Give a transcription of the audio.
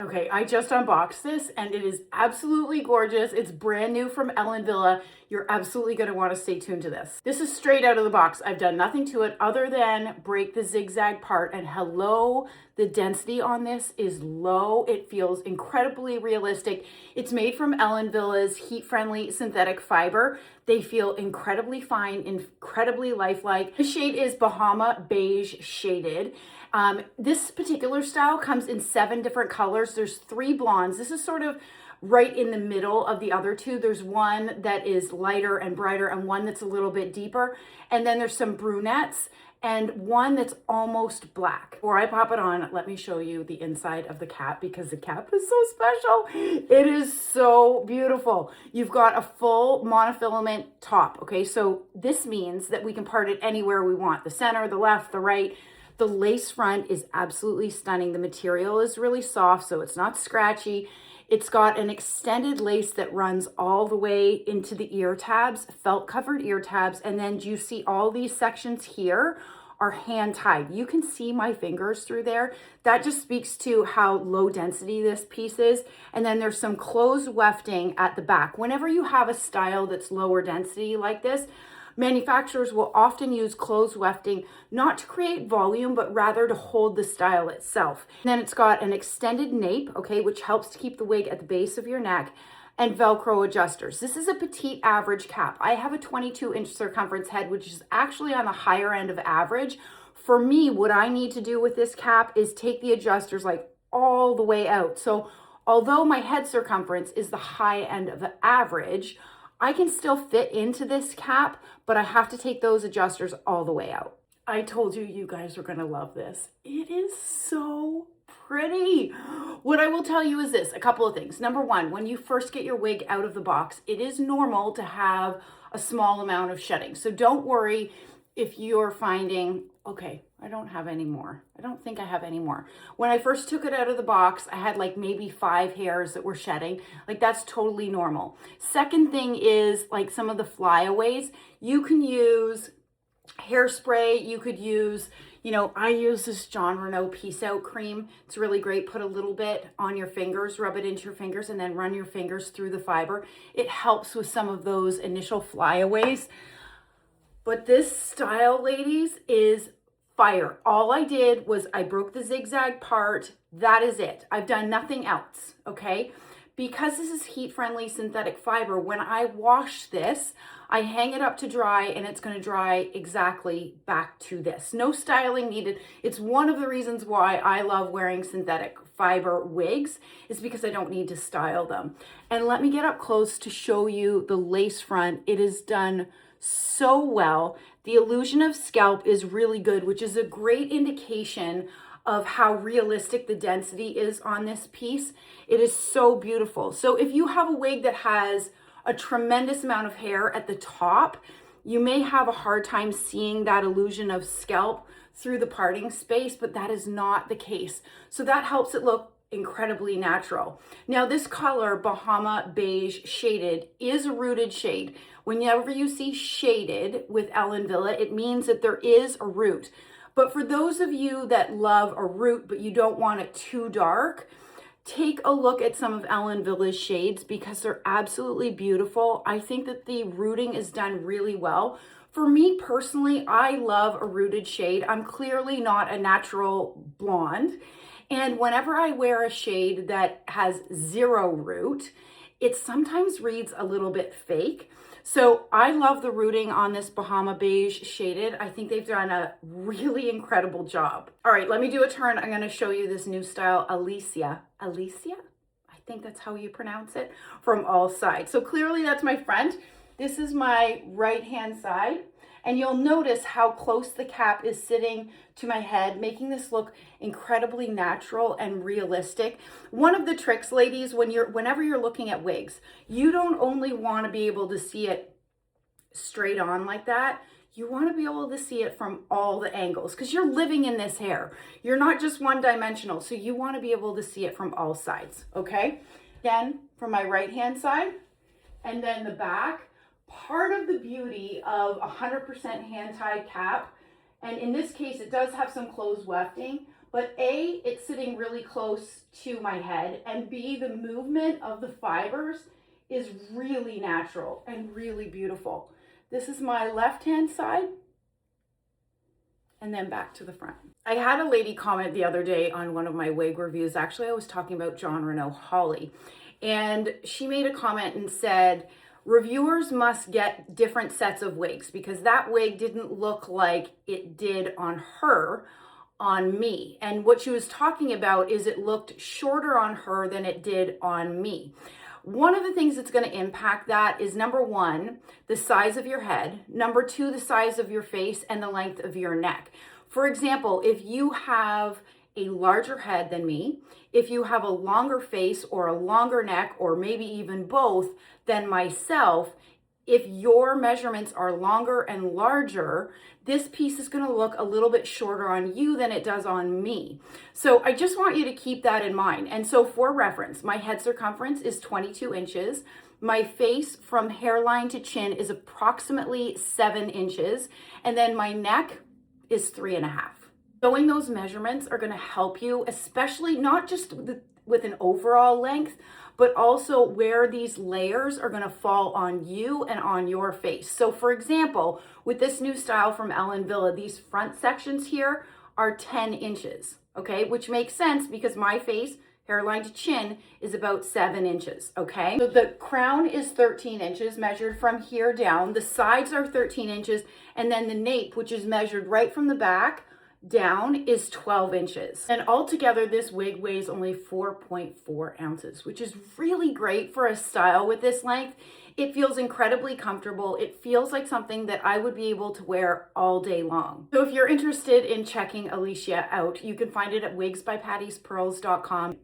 Okay, I just unboxed this and it is absolutely gorgeous. It's brand new from Wille. You're absolutely going to want to stay tuned to this. This is straight out of the box. I've done nothing to it other than break the zigzag part, and hello, the density on this is low. It feels incredibly realistic. It's made from Wille's heat-friendly synthetic fiber. They feel incredibly fine, incredibly lifelike. The shade is Bahama Beige Shaded. This particular style comes in 7 different colors. There's 3 blondes. This is sort of right in the middle of the other 2. There's one that is lighter and brighter and one that's a little bit deeper. And then there's some brunettes and one that's almost black. Before I pop it on, let me show you the inside of the cap because the cap is so special. It is so beautiful. You've got a full monofilament top, okay? So this means that we can part it anywhere we want. The center, the left, the right. The lace front is absolutely stunning. The material is really soft, so it's not scratchy. It's got an extended lace that runs all the way into the ear tabs, felt covered ear tabs. And then do you see all these sections here are hand tied? You can see my fingers through there. That just speaks to how low density this piece is. And then there's some closed wefting at the back. Whenever you have a style that's lower density like this, manufacturers will often use closed wefting not to create volume, but rather to hold the style itself. And then it's got an extended nape, okay, which helps to keep the wig at the base of your neck, and Velcro adjusters. This is a petite average cap. I have a 22-inch circumference head, which is actually on the higher end of average. For me, what I need to do with this cap is take the adjusters like all the way out. So although my head circumference is the high end of the average, I can still fit into this cap, but I have to take those adjusters all the way out. I told you, you guys are gonna love this. It is so pretty. What I will tell you is this, a couple of things. Number one, when you first get your wig out of the box, it is normal to have a small amount of shedding. So don't worry if you're finding, okay, I don't have any more. I don't think I have any more. When I first took it out of the box, I had like maybe 5 hairs that were shedding. Like that's totally normal. Second thing is like some of the flyaways. You can use hairspray. You could use, I use this John Renault Peace Out cream. It's really great. Put a little bit on your fingers, rub it into your fingers, and then run your fingers through the fiber. It helps with some of those initial flyaways. But this style, ladies, is fire. All I did was I broke the zigzag part. That is it. I've done nothing else, okay? Because this is heat-friendly synthetic fiber, when I wash this, I hang it up to dry and it's going to dry exactly back to this. No styling needed. It's one of the reasons why I love wearing synthetic fiber wigs, is because I don't need to style them. And let me get up close to show you the lace front. It is done so well. The illusion of scalp is really good, which is a great indication of how realistic the density is on this piece. It is so beautiful. So if you have a wig that has a tremendous amount of hair at the top, you may have a hard time seeing that illusion of scalp through the parting space, but that is not the case. So that helps it look incredibly natural. Now this color, Bahama Beige Shaded, is a rooted shade. Whenever you see shaded with Wille, it means that there is a root. But for those of you that love a root, but you don't want it too dark, take a look at some of Wille's shades because they're absolutely beautiful. I think that the rooting is done really well. For me personally, I love a rooted shade. I'm clearly not a natural blonde. And whenever I wear a shade that has 0 root, it sometimes reads a little bit fake. So I love the rooting on this Bahama Beige Shaded. I think they've done a really incredible job. All right, let me do a turn. I'm going to show you this new style, ALASIA. ALASIA? I think that's how you pronounce it, from all sides. So clearly that's my front. This is my right-hand side. And you'll notice how close the cap is sitting to my head, making this look incredibly natural and realistic. One of the tricks, ladies, whenever you're looking at wigs, you don't only want to be able to see it straight on like that. You want to be able to see it from all the angles because you're living in this hair. You're not just one-dimensional, so you want to be able to see it from all sides, okay? Again, from my right-hand side, and then the back. Part of the beauty of 100% hand-tied cap, and in this case it does have some closed wefting, But A, it's sitting really close to my head, and B, the movement of the fibers is really natural and really beautiful. This is my left-hand side, and then back to the front. I had a lady comment the other day on one of my wig reviews. Actually, I was talking about John Renault Holly, and she made a comment and said, reviewers must get different sets of wigs because that wig didn't look like it did on her, on me. And what she was talking about is it looked shorter on her than it did on me. One of the things that's going to impact that is, number one, the size of your head, number two, the size of your face, and the length of your neck. For example, if you have a larger head than me, if you have a longer face or a longer neck, or maybe even both than myself, if your measurements are longer and larger, this piece is going to look a little bit shorter on you than it does on me. So I just want you to keep that in mind. And so for reference, my head circumference is 22 inches. My face from hairline to chin is approximately 7 inches. And then my neck is 3.5. Knowing those measurements are going to help you, especially not just with an overall length, but also where these layers are going to fall on you and on your face. So for example, with this new style from Villa, these front sections here are 10 inches, okay? Which makes sense because my face, hairline to chin, is about 7 inches, okay? So the crown is 13 inches measured from here down. The sides are 13 inches, and then the nape, which is measured right from the back down, is 12 inches. And altogether, this wig weighs only 4.4 ounces, which is really great for a style with this length. It feels incredibly comfortable. It feels like something that I would be able to wear all day long. So if you're interested in checking ALASIA out, you can find it at wigsbypattispearls.com.